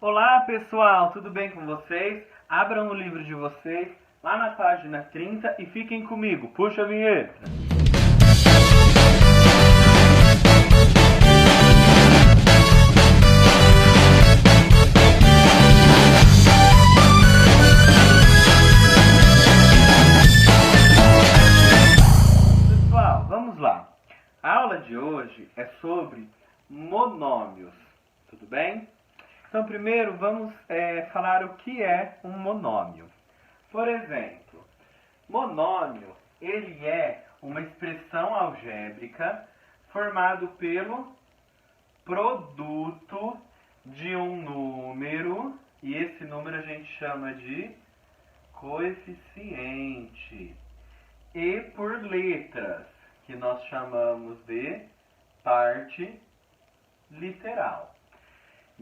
Olá pessoal, tudo bem com vocês? Abram o livro de vocês lá na página 30 e fiquem comigo. Puxa a vinheta! Pessoal, vamos lá. A aula de hoje é sobre monômios, tudo bem? Então, primeiro vamos falar o que é um monômio. Por exemplo, monômio, ele é uma expressão algébrica formado pelo produto de um número, e esse número a gente chama de coeficiente, e por letras, que nós chamamos de parte literal.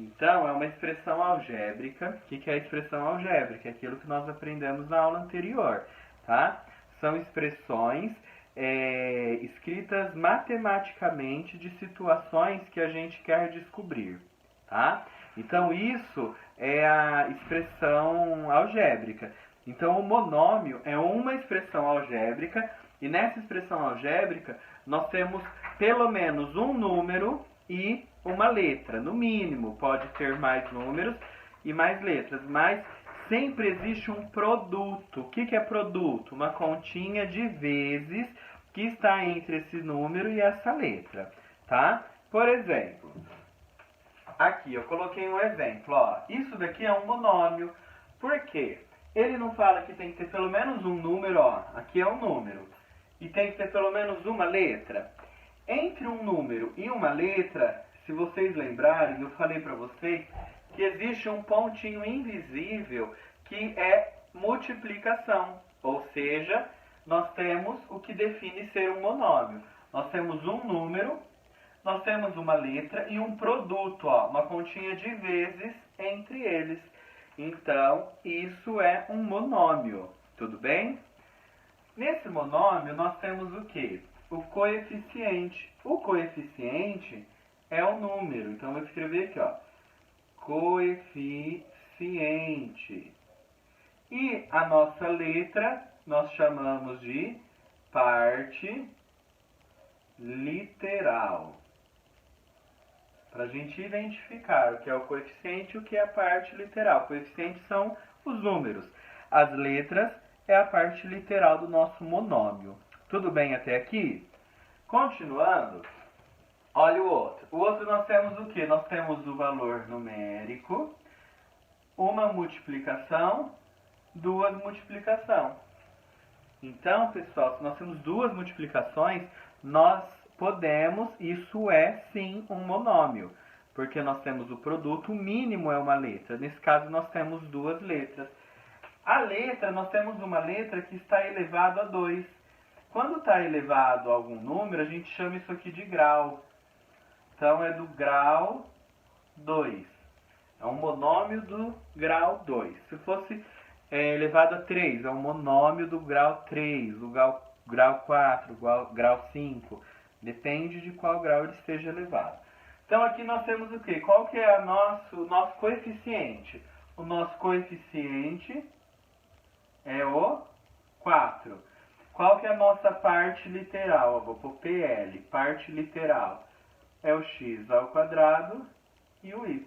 Então, é uma expressão algébrica. O que é a expressão algébrica? É aquilo que nós aprendemos na aula anterior, tá? São expressões escritas matematicamente de situações que a gente quer descobrir, tá? Então, isso é a expressão algébrica. Então, o monômio é uma expressão algébrica, e nessa expressão algébrica nós temos pelo menos um número e uma letra, no mínimo. Pode ter mais números e mais letras, mas sempre existe um produto. O que é produto? Uma continha de vezes que está entre esse número e essa letra, tá? Por exemplo, aqui eu coloquei um exemplo, ó. Isso daqui é um monômio. Por quê? Ele não fala que tem que ter pelo menos um número, ó. Aqui é um número. E tem que ter pelo menos uma letra. Entre um número e uma letra, se vocês lembrarem, eu falei para vocês que existe um pontinho invisível que é multiplicação. Ou seja, nós temos o que define ser um monômio. Nós temos um número, nós temos uma letra e um produto, ó, uma continha de vezes entre eles. Então, isso é um monômio, tudo bem? Nesse monômio, nós temos o quê? O coeficiente. O coeficiente é o número. Então, eu vou escrever aqui, ó. Coeficiente. E a nossa letra, nós chamamos de parte literal. Para a gente identificar o que é o coeficiente e o que é a parte literal. Coeficientes são os números. As letras é a parte literal do nosso monômio. Tudo bem até aqui? Continuando, olha o outro. O outro nós temos o quê? Nós temos o valor numérico, uma multiplicação, duas multiplicação. Então, pessoal, se nós temos duas multiplicações, nós podemos, isso é sim um monômio, porque nós temos o produto, o mínimo é uma letra. Nesse caso, nós temos duas letras. A letra, nós temos uma letra que está elevado a 2. Quando está elevado a algum número, a gente chama isso aqui de grau. Então, é do grau 2. É um monômio do grau 2. Se fosse elevado a 3, é um monômio do grau 3, do grau 4, grau 5. Depende de qual grau ele esteja elevado. Então, aqui nós temos o quê? Qual que é o nosso coeficiente? O nosso coeficiente é o 4. Qual que é a nossa parte literal? Eu vou pôr PL, parte literal. É o x ao quadrado e o y,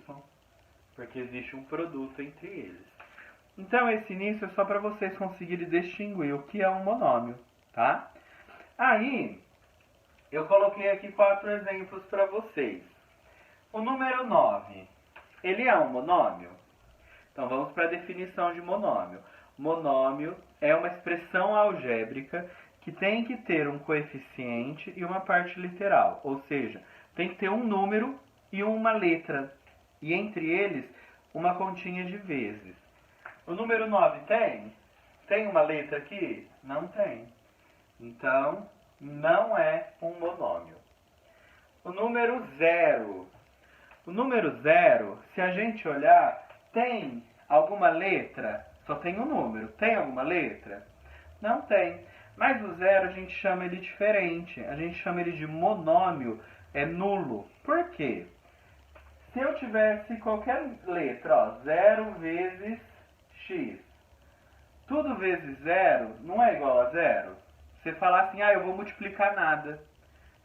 porque existe um produto entre eles. Então, esse início é só para vocês conseguirem distinguir o que é um monômio, tá? Aí, eu coloquei aqui 4 exemplos para vocês. O número 9, ele é um monômio? Então, vamos para a definição de monômio. Monômio é uma expressão algébrica que tem que ter um coeficiente e uma parte literal. Ou seja, tem que ter um número e uma letra. E entre eles, uma continha de vezes. O número 9 tem? Tem uma letra aqui? Não tem. Então, não é um monômio. O número 0. O número 0, se a gente olhar, tem alguma letra? Só tem um número. Tem alguma letra? Não tem. Mas o 0 a gente chama ele diferente. A gente chama ele de monômio nulo. Por quê? Se eu tivesse qualquer letra, ó, 0 vezes x, tudo vezes 0 não é igual a 0? Você falar assim, eu vou multiplicar nada.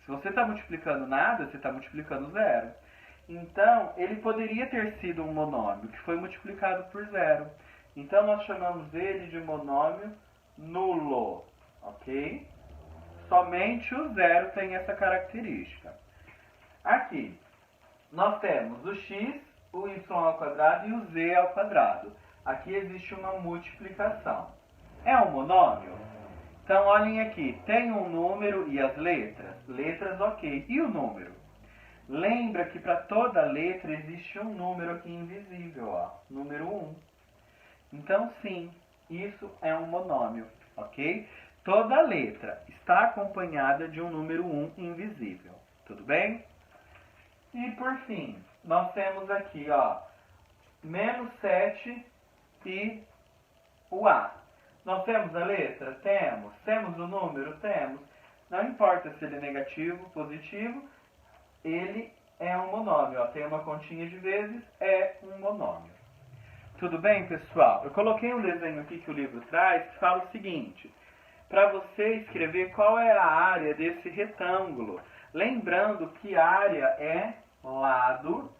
Se você está multiplicando nada, você está multiplicando 0. Então, ele poderia ter sido um monômio, que foi multiplicado por 0. Então, nós chamamos ele de monômio nulo, ok? Somente o 0 tem essa característica. Aqui, nós temos o x, o y ao quadrado e o z ao quadrado. Aqui existe uma multiplicação. É um monômio? Então, olhem aqui. Tem um número e as letras? Letras, ok. E o número? Lembra que para toda letra existe um número aqui invisível, ó. Número 1. Então, sim, isso é um monômio, ok? Toda letra está acompanhada de um número 1 invisível. Tudo bem? E, por fim, nós temos aqui, ó, menos 7 e o A. Nós temos a letra? Temos. Temos o número? Temos. Não importa se ele é negativo, positivo, ele é um monômio. Ó, tem uma continha de vezes, é um monômio. Tudo bem, pessoal? Eu coloquei um desenho aqui que o livro traz que fala o seguinte. Para você escrever qual é a área desse retângulo. Lembrando que área é lado,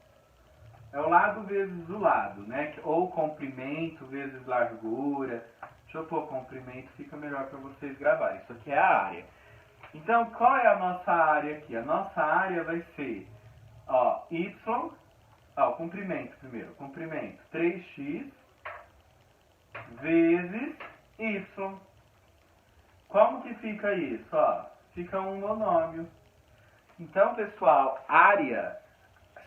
é o lado vezes o lado, né? Ou comprimento vezes largura. Deixa eu pôr comprimento, fica melhor para vocês gravarem. Isso aqui é a área. Então, qual é a nossa área aqui? A nossa área vai ser, ó, y, ó, o comprimento primeiro. Comprimento 3x vezes y. Como que fica isso? Ó, fica um monômio. Então, pessoal, área,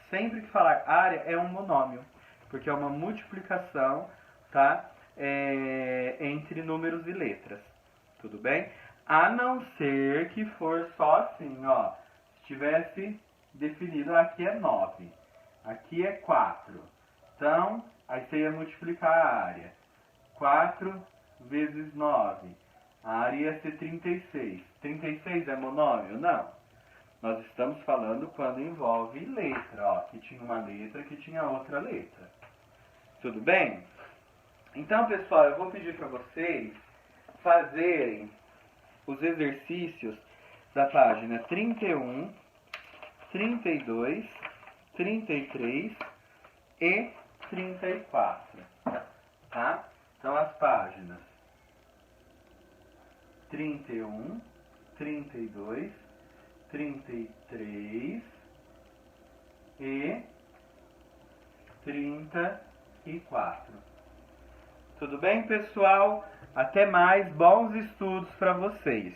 sempre que falar área, é um monômio. Porque é uma multiplicação, tá? Entre números e letras. Tudo bem? A não ser que for só assim, ó. Se tivesse definido, aqui é 9. Aqui é 4. Então, aí você ia multiplicar a área. 4 vezes 9. A área ia ser 36. 36 é monômio? Não. Nós estamos falando quando envolve letra. Ó, aqui tinha uma letra, aqui tinha outra letra. Tudo bem? Então, pessoal, eu vou pedir para vocês fazerem os exercícios da página 31, 32, 33 e 34. Tá? Então, as páginas 31, 32, 33 e 34. Tudo bem, pessoal? Até mais, bons estudos para vocês.